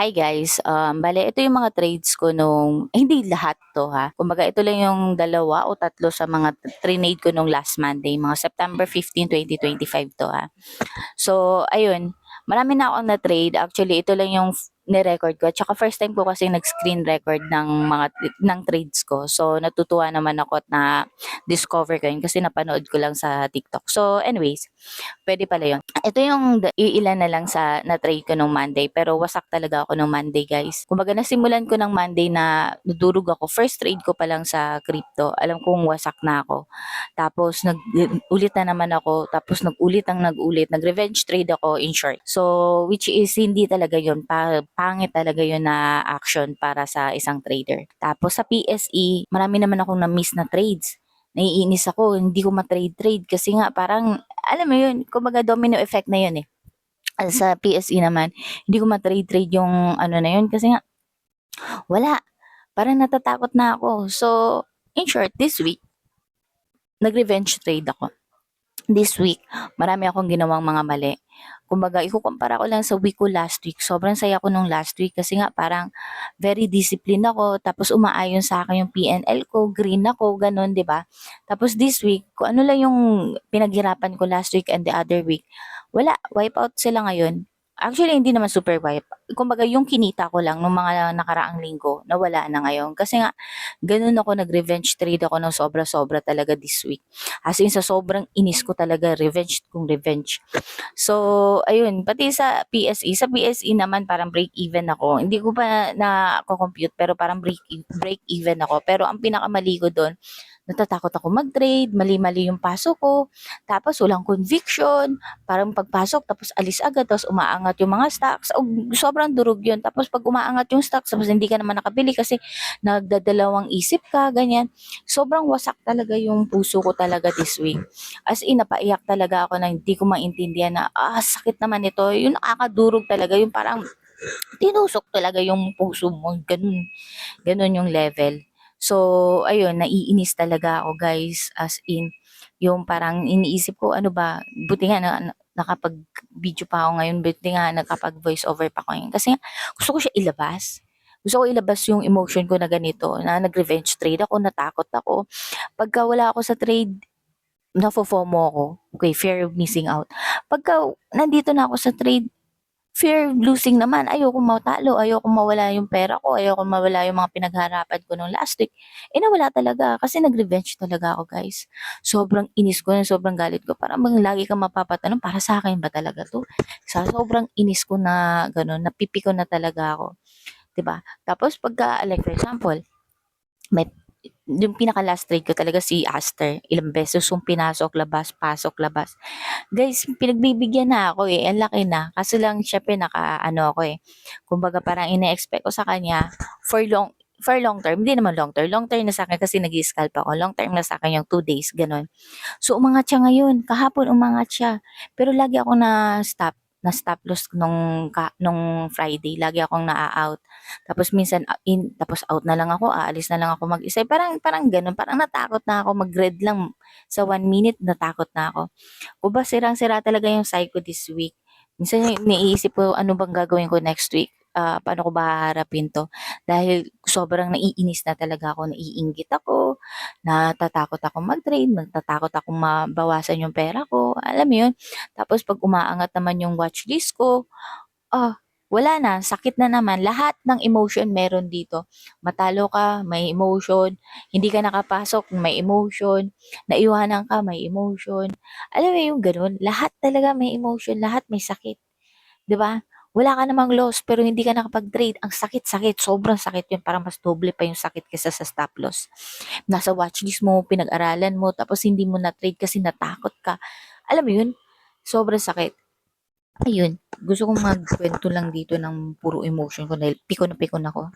Hi guys, bale ito yung mga trades ko nung hindi lahat 'to ha, kumbaga ito lang yung dalawa o tatlo sa mga trinade ko nung last Monday, mga September 15, 2025 'to ha. So ayun, marami na akong na-trade, actually ito lang yung ni-record ko, tsaka first time ko kasing nag-screen record ng trades ko. So natutuwa naman ako at na-discover ko yun kasi napanood ko lang sa TikTok. So anyways, puwede pala yun. Ito yung iilan na lang sa na-trade ko nung Monday, pero wasak talaga ako nung Monday guys. Kumbaga nasimulan ko ng Monday na nadurog ako, first trade ko pa lang sa crypto, alam kong wasak na ako. Tapos ulit na naman ako, tapos nag-ulit ang nag-ulit, nag-revenge trade ako in short. So which is hindi talaga yun, pangit talaga yun na action para sa isang trader. Tapos sa PSE, marami naman akong na-miss na trades. Naiinis ako, hindi ko ma-trade-trade kasi nga parang, alam mo yun, kumbaga domino effect na yun eh. Sa PSE naman, hindi ko ma-trade-trade yung ano na yun kasi nga, wala. Parang natatakot na ako. So, in short, this week, nag-revenge trade ako. This week, marami akong ginawang mga mali. Kumbaga, ikukumpara ko lang sa week ko last week. Sobrang saya ko nung last week kasi nga parang very disciplined ako. Tapos umaayon sa akin yung PNL ko, green ako, ganun, di ba? Tapos this week, kung ano lang yung pinaghirapan ko last week and the other week, wala, wipe out sila ngayon. Actually, hindi naman super wipe. Kumbaga, yung kinita ko lang nung mga nakaraang linggo, nawala na ngayon. Kasi nga, ganun ako, nag-revenge trade ako ng sobra-sobra talaga this week. As in, sa sobrang inis ko talaga, revenge kung revenge. So, ayun, pati sa PSE naman parang break even ako. Hindi ko pa na-compute pero parang break even ako. Pero ang pinakamali ko doon, natatakot ako mag-trade, mali-mali yung pasok ko, tapos walang conviction, parang pagpasok tapos alis agad, tapos umaangat yung mga stocks. O, sobrang durog yun. Tapos pag umaangat yung stocks, tapos hindi ka naman nakabili kasi nagdadalawang isip ka, ganyan. Sobrang wasak talaga yung puso ko talaga this week. As in, napaiyak talaga ako na hindi ko maintindihan na, sakit naman ito. Yung nakakadurog talaga, yung parang tinusok talaga yung puso mo. Ganun, ganun yung level. So, ayun, naiinis talaga ako guys. As in, yung parang iniisip ko, ano ba, buti nga nakapag-video pa ako ngayon, buti nga nakapag-voice over pa ako ngayon. Kasi nga, gusto ko siya ilabas. Gusto ko ilabas yung emotion ko na ganito, na nag-revenge trade ako, natakot ako. Pagka wala ako sa trade, nafo-FOMO ako. Okay, fear of missing out. Pagka nandito na ako sa trade, fear of losing naman. Ayokong matalo, ayokong mawala yung pera ko, ayokong mawala yung mga pinagharapan ko nung last week. Nawala talaga kasi nag-revenge talaga ako, guys. Sobrang inis ko, sobrang galit ko. Parang bang lagi kang mapapatanong, para sa akin ba talaga to? Sa sobrang inis ko na gano'n, napipiko na talaga ako. 'Di ba? Tapos pagka, like for example, may yung pinaka last trade ko talaga si Aster. Ilang beses yung pinasok, labas, pasok, labas. Guys, pinagbibigyan na ako eh. Ang laki na. Kaso lang, syempre, ano ako eh. Kumbaga, parang ine-expect ko sa kanya for long term. Hindi naman long term. Long term na sa akin kasi nag-scalp ako. Long term na sa akin yung 2 days, ganun. So, umangat siya ngayon. Kahapon, umangat siya. Pero lagi ako na stop loss nung Friday. Lagi akong na-out. Tapos minsan tapos out na lang ako, aalis na lang ako mag-isa. Parang parang gano'n, parang natakot na ako mag-read lang sa 1 minute, natakot na ako. Ba sirang-sira talaga yung psycho this week. Minsan iniisip ko ano bang gagawin ko next week. Paano ko ba haharapin 'to? Dahil sobrang naiinis na talaga ako, naiinggit ako, natatakot akong mag-trade, natatakot akong mabawasan yung pera ko, alam mo yun? Tapos 'pag umaangat naman yung watchlist ko, wala na, sakit na naman. Lahat ng emotion meron dito. Matalo ka, may emotion. Hindi ka nakapasok, may emotion. Naiwanan ka, may emotion. Alam mo yung ganun? Lahat talaga may emotion, lahat may sakit. 'Di ba? Wala ka namang loss pero hindi ka nakapag-trade. Ang sakit-sakit, sobrang sakit yun. Parang mas doble pa yung sakit kaysa sa stop loss. Nasa watchlist mo, pinag-aralan mo, tapos hindi mo na-trade kasi natakot ka. Alam mo yun? Sobrang sakit. Ayun, gusto kong magkuwento lang dito ng puro emotion ko dahil pikon na pikon ako.